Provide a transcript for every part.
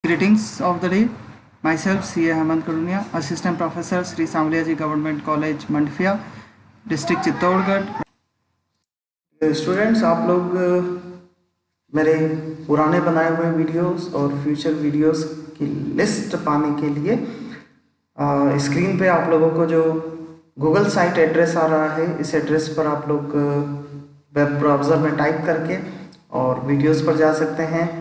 Greetings of the day. Myself, C.A. Hemant Karunia, Assistant Professor, Sri Samliya Ji Government College, Mandfia, District Chittorgarh. Students, आप लोग मेरे पुराने बनाए हुए वीडियोस और फ्यूचर वीडियोस की लिस्ट पाने के लिए स्क्रीन पे आप लोगों को जो गूगल साइट एड्रेस आ रहा है, इस एड्रेस पर आप लोग वेब ब्राउज़र में टाइप करके और वीडियोस पर जा सकते हैं।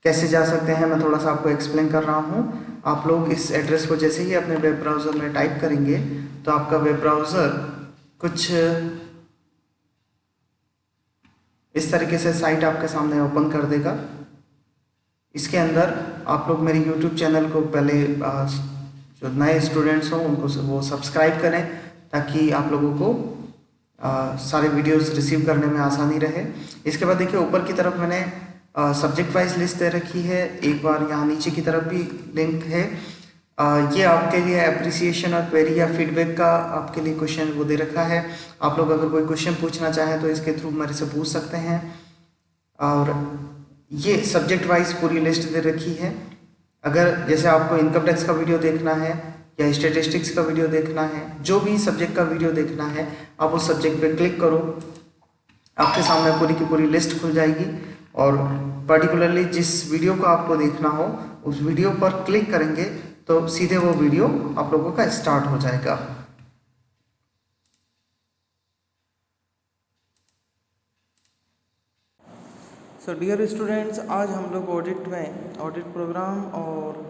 कैसे जा सकते हैं मैं थोड़ा सा आपको एक्सप्लेन कर रहा हूँ। आप लोग इस एड्रेस को जैसे ही अपने वेब ब्राउज़र में टाइप करेंगे तो आपका वेब ब्राउज़र कुछ इस तरीके से साइट आपके सामने ओपन कर देगा। इसके अंदर आप लोग मेरे YouTube चैनल को पहले जो नए स्टूडेंट्स हों उनको वो सब्सक्राइब करें ताकि आप लोगों को सारे वीडियोस रिसीव करने में आसानी रहे। इसके बाद देखिए ऊपर की तरफ मैंने सब्जेक्ट वाइज लिस्ट दे रखी है। एक बार यहाँ नीचे की तरफ भी लिंक है। ये आपके लिए अप्रिसिएशन और क्वेरी या फीडबैक का आपके लिए क्वेश्चन वो दे रखा है। आप लोग अगर कोई क्वेश्चन पूछना चाहें तो इसके थ्रू मेरे से पूछ सकते हैं। और ये सब्जेक्ट वाइज पूरी लिस्ट दे रखी है। अगर जैसे आपको इनकम टैक्स का वीडियो देखना है या स्टेटिस्टिक्स का वीडियो देखना है, जो भी सब्जेक्ट का वीडियो देखना है, आप उस सब्जेक्ट पे क्लिक करो, आपके सामने पूरी की पूरी लिस्ट खुल जाएगी। और पर्टिकुलरली जिस वीडियो को आपको देखना हो उस वीडियो पर क्लिक करेंगे तो सीधे वो वीडियो आप लोगों का स्टार्ट हो जाएगा। सो डियर स्टूडेंट्स, आज हम लोग ऑडिट प्रोग्राम और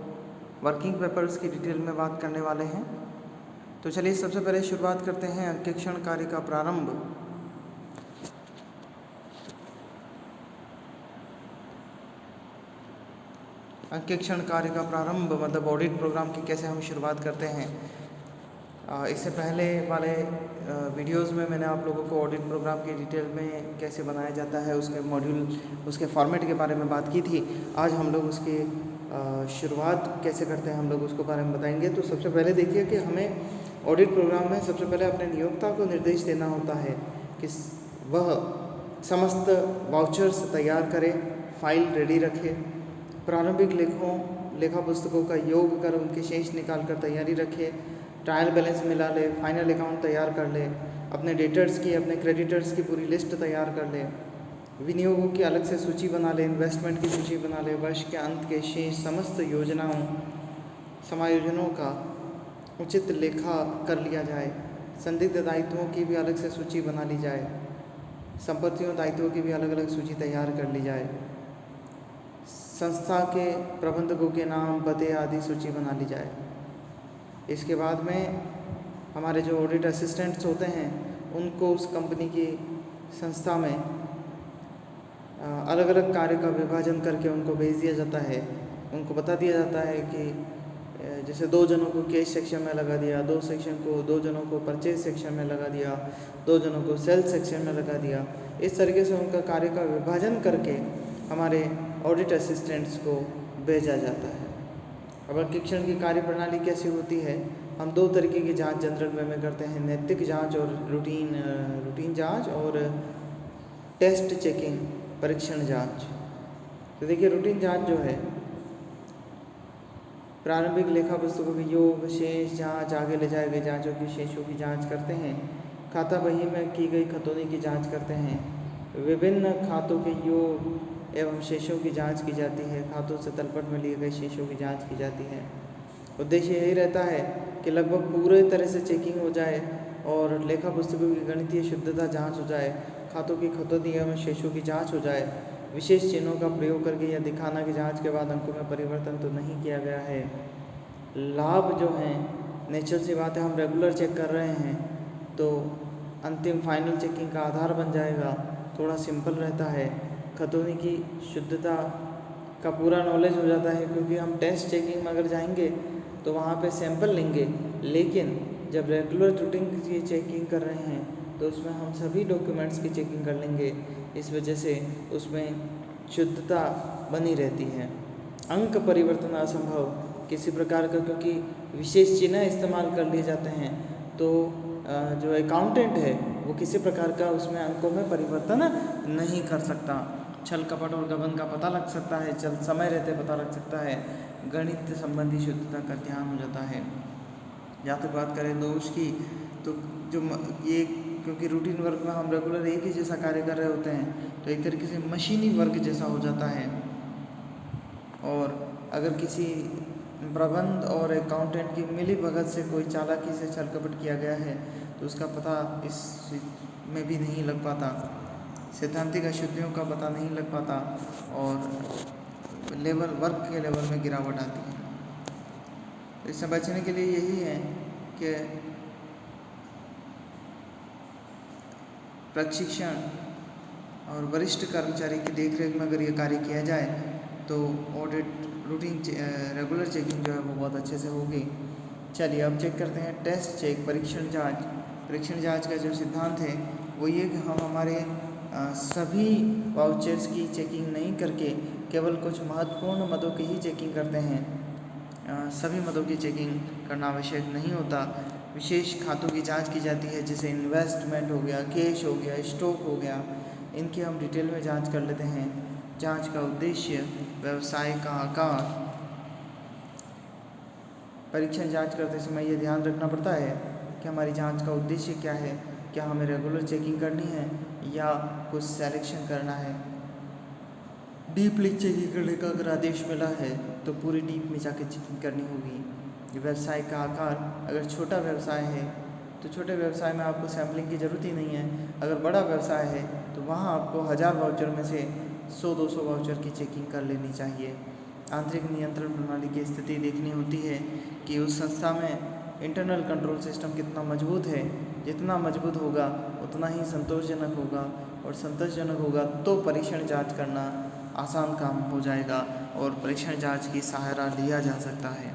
वर्किंग पेपर्स की डिटेल में बात करने वाले हैं। तो चलिए सबसे पहले शुरुआत करते हैं अंकेक्षण कार्य का प्रारंभ। अंकेक्षण कार्य का प्रारंभ मतलब ऑडिट प्रोग्राम की कैसे हम शुरुआत करते हैं। इससे पहले वाले वीडियोस में मैंने आप लोगों को ऑडिट प्रोग्राम की डिटेल में कैसे बनाया जाता है, उसके मॉड्यूल, उसके फॉर्मेट के बारे में बात की थी। आज हम लोग उसकी शुरुआत कैसे करते हैं हम लोग उसको बारे में बताएंगे। तो सबसे पहले देखिए कि हमें ऑडिट प्रोग्राम में सबसे पहले अपने नियोक्ता को निर्देश देना होता है कि वह समस्त वाउचर्स तैयार करे, फाइल रेडी रखे, प्रारंभिक लेखा पुस्तकों का योग कर उनके शेष निकाल कर तैयारी रखे, ट्रायल बैलेंस मिला ले, फाइनल अकाउंट तैयार कर ले, अपने डेटर्स की, अपने क्रेडिटर्स की पूरी लिस्ट तैयार कर ले, विनियोगों की अलग से सूची बना ले, इन्वेस्टमेंट की सूची बना ले, वर्ष के अंत के शेष समस्त योजनाओं समायोजनों का उचित लेखा कर लिया जाए, संदिग्ध दायित्वों की भी अलग से सूची बना ली जाए, संपत्तियों दायित्वों की भी अलग अलग सूची तैयार कर ली जाए, संस्था के प्रबंधकों के नाम, पते आदि सूची बना ली जाए। इसके बाद में हमारे जो ऑडिट असिस्टेंट्स होते हैं उनको उस कंपनी की संस्था में अलग अलग कार्य का विभाजन करके उनको भेज दिया जाता है। उनको बता दिया जाता है कि जैसे 2 जनों को कैश सेक्शन में लगा दिया, 2 जनों को परचेज सेक्शन में लगा दिया, 2 जनों को सेल्स सेक्शन में लगा दिया। इस तरीके से उनका कार्य का विभाजन करके हमारे ऑडिट असिस्टेंट्स को भेजा जाता है। अब अंकेक्षण की कार्य प्रणाली कैसी होती है? हम 2 तरीके की जांच जनरल वे में करते हैं, नैतिक जांच और रूटीन जांच और टेस्ट चेकिंग परीक्षण जांच। तो देखिए रूटीन जांच जो है प्रारंभिक लेखा पुस्तकों के योग, शेष जांच, आगे ले जाए गए जांचों की शेषों की जांच करते हैं, खाता बही में की गई खतौनी की जांच करते हैं, विभिन्न खातों के योग एवं शेषों की जांच की जाती है, खातों से तलपट में लिए गए शेषों की जांच की जाती है। उद्देश्य यही रहता है कि लगभग पूरे तरह से चेकिंग हो जाए और लेखा पुस्तकों की गणितीय शुद्धता जांच हो जाए, खातों की खतौनी एवं शेषों की जांच हो जाए, विशेष चिन्हों का प्रयोग करके यह दिखाना कि जांच के बाद अंकों में परिवर्तन तो नहीं किया गया है। लाभ जो हैं, नेचुरल सी बात है, हम रेगुलर चेक कर रहे हैं तो अंतिम फाइनल चेकिंग का आधार बन जाएगा, थोड़ा सिंपल रहता है। खतौनी की शुद्धता का पूरा नॉलेज हो जाता है क्योंकि हम टेस्ट चेकिंग में अगर जाएंगे तो वहाँ पे सैंपल लेंगे, लेकिन जब रेगुलर रूटीन की चेकिंग कर रहे हैं तो उसमें हम सभी डॉक्यूमेंट्स की चेकिंग कर लेंगे। इस वजह से उसमें शुद्धता बनी रहती है। अंक परिवर्तन असंभव किसी प्रकार का, क्योंकि विशेष चिन्ह इस्तेमाल कर लिए जाते हैं तो जो अकाउंटेंट है वो किसी प्रकार का उसमें अंकों में परिवर्तन नहीं कर सकता। छल कपट और गबन का पता लग सकता है, चल समय रहते पता लग सकता है, गणित संबंधी शुद्धता का ध्यान हो जाता है। जहाँ तक बात करें दोष की, तो जो ये क्योंकि रूटीन वर्क में हम रेगुलर एक ही जैसा कार्य कर रहे होते हैं, तो एक तरीके से मशीनी वर्क जैसा हो जाता है। और अगर किसी प्रबंध और अकाउंटेंट की मिली भगत से कोई चालाकी से छल कपट किया गया है, तो उसका पता इस में भी नहीं लग पाता, सैद्धांतिक अशुद्धियों का पता नहीं लग पाता और लेवल वर्क के लेवल में गिरावट आती है। तो इससे बचने के लिए यही है कि प्रशिक्षण और वरिष्ठ कर्मचारी की देखरेख में अगर ये कार्य किया जाए तो ऑडिट रूटीन रेगुलर चेकिंग जो है वो बहुत अच्छे से होगी। चलिए अब चेक करते हैं टेस्ट चेक, परीक्षण जांच। परीक्षण जांच का जो सिद्धांत है वो ये कि हम हमारे सभी वाउचर्स की चेकिंग नहीं करके केवल कुछ महत्वपूर्ण मदों की ही चेकिंग करते हैं। सभी मदों की चेकिंग करना आवश्यक नहीं होता। विशेष खातों की जांच की जाती है, जैसे इन्वेस्टमेंट हो गया, कैश हो गया, स्टॉक हो गया, इनकी हम डिटेल में जांच कर लेते हैं। जांच का उद्देश्य, व्यवसाय का आकार। परीक्षण जांच करते समय ये ध्यान रखना पड़ता है कि हमारी जांच का उद्देश्य क्या है, क्या हमें रेगुलर चेकिंग करनी है या कुछ सिलेक्शन करना है। डीपली चेकिंग करने का अगर आदेश मिला है तो पूरी डीप में जाके चेकिंग करनी होगी। व्यवसाय का आकार, अगर छोटा व्यवसाय है तो छोटे व्यवसाय में आपको सैम्पलिंग की ज़रूरत ही नहीं है। अगर बड़ा व्यवसाय है तो वहाँ आपको 1000 वाउचर में से 100-200 वाउचर की चेकिंग कर लेनी चाहिए। आंतरिक नियंत्रण प्रणाली की स्थिति देखनी होती है कि उस संस्था में इंटरनल कंट्रोल सिस्टम कितना मजबूत है। जितना मजबूत होगा उतना ही संतोषजनक होगा, और संतोषजनक होगा तो परीक्षण जांच करना आसान काम हो जाएगा और परीक्षण जांच की सहारा लिया जा सकता है।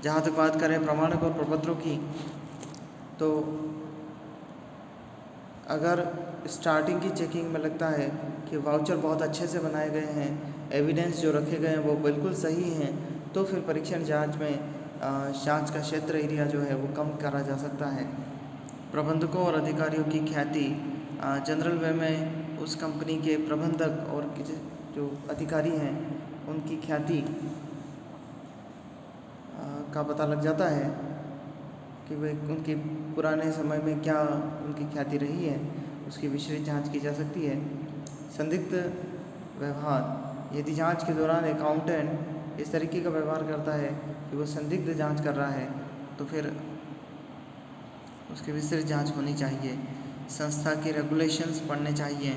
जहाँ तक बात करें प्रमाणक और प्रपत्रों की, तो अगर स्टार्टिंग की चेकिंग में लगता है कि वाउचर बहुत अच्छे से बनाए गए हैं, एविडेंस जो रखे गए हैं वो बिल्कुल सही हैं, तो फिर परीक्षण जांच में जांच का क्षेत्र एरिया जो है वो कम करा जा सकता है। प्रबंधकों और अधिकारियों की ख्याति, जनरल वे में उस कंपनी के प्रबंधक और जो अधिकारी हैं उनकी ख्याति का पता लग जाता है कि वे उनके पुराने समय में क्या उनकी ख्याति रही है, उसकी विस्तृत जांच की जा सकती है। संदिग्ध व्यवहार, यदि जांच के दौरान अकाउंटेंट इस तरीके का व्यवहार करता है कि वो संदिग्ध जांच कर रहा है तो फिर उसकी विस्तृत जांच होनी चाहिए। संस्था के रेगुलेशंस पढ़ने चाहिए।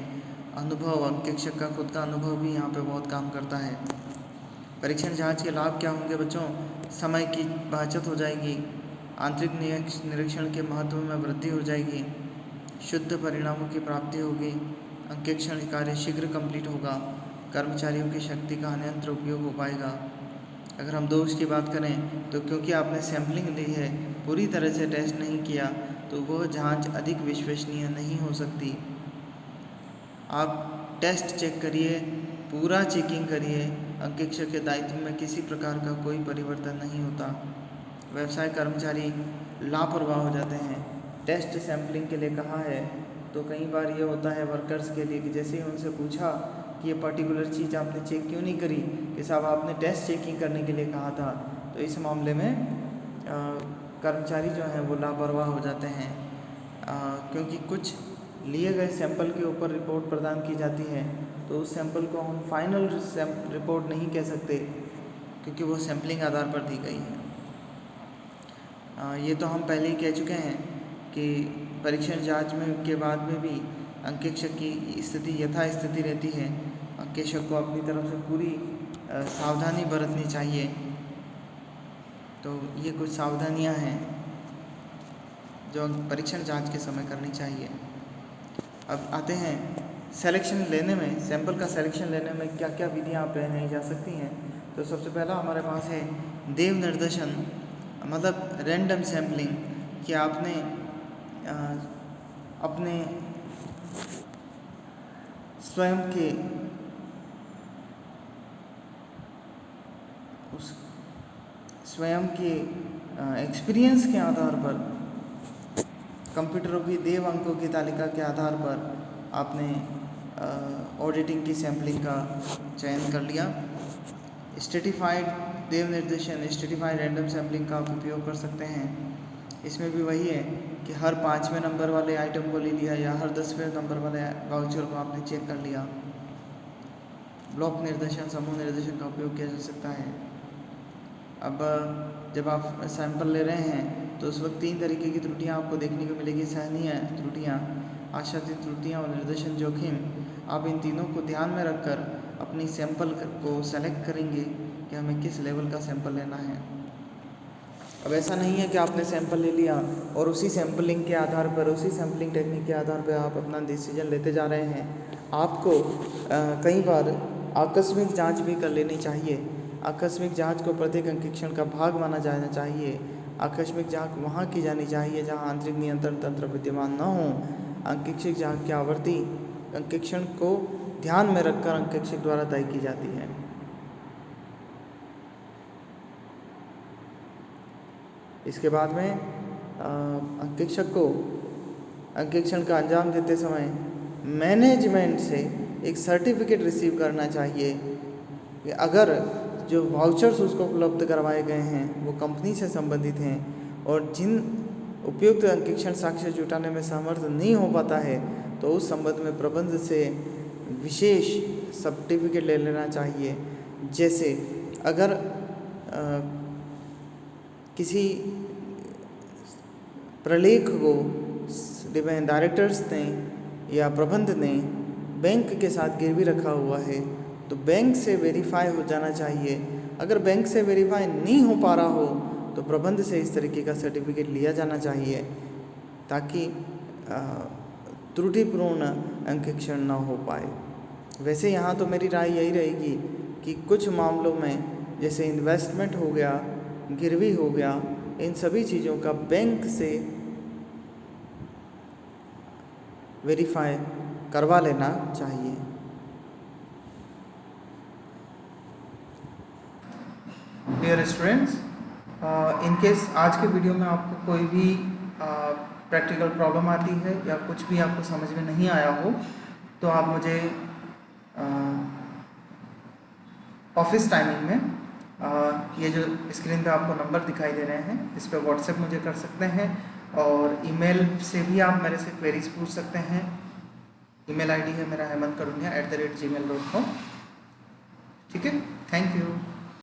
अनुभव, अंकेक्षक का खुद का अनुभव भी यहाँ पे बहुत काम करता है। परीक्षण जांच के लाभ क्या होंगे बच्चों? समय की बचत हो जाएगी, आंतरिक निरीक्षण के महत्व में वृद्धि हो जाएगी, शुद्ध परिणामों की प्राप्ति होगी, अंकेक्षण कार्य शीघ्र कंप्लीट होगा, कर्मचारियों की शक्ति का अनियंत्र उपयोग हो पाएगा। अगर हम दोष की बात करें तो क्योंकि आपने सैम्पलिंग ली है, पूरी तरह से टेस्ट नहीं किया, तो वह जांच अधिक विश्वसनीय नहीं हो सकती। आप टेस्ट चेक करिए, पूरा चेकिंग करिए, अंकेक्षक के दायित्व में किसी प्रकार का कोई परिवर्तन नहीं होता। व्यवसाय कर्मचारी लापरवाह हो जाते हैं। टेस्ट सैम्पलिंग के लिए कहा है तो कई बार ये होता है वर्कर्स के लिए कि जैसे ही उनसे पूछा कि ये पर्टिकुलर चीज़ आपने चेक क्यों नहीं करी, कि साहब आपने टेस्ट चेकिंग करने के लिए कहा था, तो इस मामले में कर्मचारी जो हैं वो लापरवाह हो जाते हैं, क्योंकि कुछ लिए गए सैंपल के ऊपर रिपोर्ट प्रदान की जाती है, तो उस सैंपल को हम फाइनल रिपोर्ट नहीं कह सकते क्योंकि वो सैम्पलिंग आधार पर दी गई है। ये तो हम पहले ही कह चुके हैं कि परीक्षण जांच में के बाद में भी अंकेक्षक की स्थिति यथास्थिति रहती है। अंकेक्षक को अपनी तरफ से पूरी सावधानी बरतनी चाहिए। तो ये कुछ सावधानियां हैं जो परीक्षण जांच के समय करनी चाहिए। अब आते हैं सिलेक्शन लेने में, सैंपल का सिलेक्शन लेने में क्या क्या विधियाँ अपनाई जा सकती हैं। तो सबसे पहला हमारे पास है देव निर्देशन, मतलब रैंडम सैम्पलिंग, कि आपने अपने स्वयं के एक्सपीरियंस के आधार पर, कंप्यूटरों की देव अंकों की तालिका के आधार पर आपने ऑडिटिंग की सैम्पलिंग का चयन कर लिया। स्ट्रेटिफाइड देव निर्देशन, स्ट्रेटिफाइड रैंडम सैम्पलिंग का आप उपयोग कर सकते हैं। इसमें भी वही है कि हर 5वें नंबर वाले आइटम को ले लिया या हर 10वें नंबर वाले वाउचर को आपने चेक कर लिया। ब्लॉक निर्देशन, समूह निर्देशन का उपयोग किया जा सकता है। अब जब आप सैंपल ले रहे हैं तो उस वक्त 3 तरीके की त्रुटियां आपको देखने को मिलेगी। सहनीय त्रुटियां, आशातीत त्रुटियां और निर्देशन जोखिम। आप इन तीनों को ध्यान में रखकर अपनी सैंपल को सेलेक्ट करेंगे कि हमें किस लेवल का सैंपल लेना है। अब ऐसा नहीं है कि आपने सैंपल ले लिया और उसी सैंपलिंग के आधार पर, उसी सैंपलिंग टेक्निक के आधार पर आप अपना डिसीजन लेते जा रहे हैं। आपको कई बार आकस्मिक जांच भी कर लेनी चाहिए। आकस्मिक जांच को प्रत्येक अंकेक्षण का भाग माना जाना चाहिए। आकस्मिक जांच वहाँ की जानी चाहिए जहाँ आंतरिक नियंत्रण तंत्र विद्यमान न हो। अंकेक्षिक जांच की आवृत्ति अंकेक्षण को ध्यान में रखकर अंकेक्षक द्वारा तय की जाती है। इसके बाद में अंकेक्षक को अंकेक्षण का अंजाम देते समय मैनेजमेंट से एक सर्टिफिकेट रिसीव करना चाहिए कि अगर जो वाउचर्स उसको उपलब्ध करवाए गए हैं वो कंपनी से संबंधित हैं और जिन उपयुक्त अंकेक्षण साक्ष्य जुटाने में समर्थ नहीं हो पाता है तो उस संबंध में प्रबंध से विशेष सर्टिफिकेट ले लेना चाहिए। जैसे अगर किसी प्रलेख को डायरेक्टर्स ने या प्रबंध ने बैंक के साथ गिरवी रखा हुआ है तो बैंक से वेरीफाई हो जाना चाहिए। अगर बैंक से वेरीफाई नहीं हो पा रहा हो तो प्रबंध से इस तरीके का सर्टिफिकेट लिया जाना चाहिए ताकि त्रुटिपूर्ण अंकेक्षण न हो पाए। वैसे यहाँ तो मेरी राय यही रहेगी कि कुछ मामलों में जैसे इन्वेस्टमेंट हो गया, गिरवी हो गया, इन सभी चीज़ों का बैंक से वेरीफाई करवा लेना चाहिए। डियर स्टूडेंट्स, इन केस आज के वीडियो में आपको कोई भी प्रैक्टिकल प्रॉब्लम आती है या कुछ भी आपको समझ में नहीं आया हो तो आप मुझे ऑफिस टाइमिंग में ये जो स्क्रीन पे आपको नंबर दिखाई दे रहे हैं इस पर व्हाट्सएप मुझे कर सकते हैं और ईमेल से भी आप मेरे से क्वेरीज पूछ सकते हैं। ईमेल आईडी है मेरा hemankarunya@gmail.com। ठीक है, थैंक यू।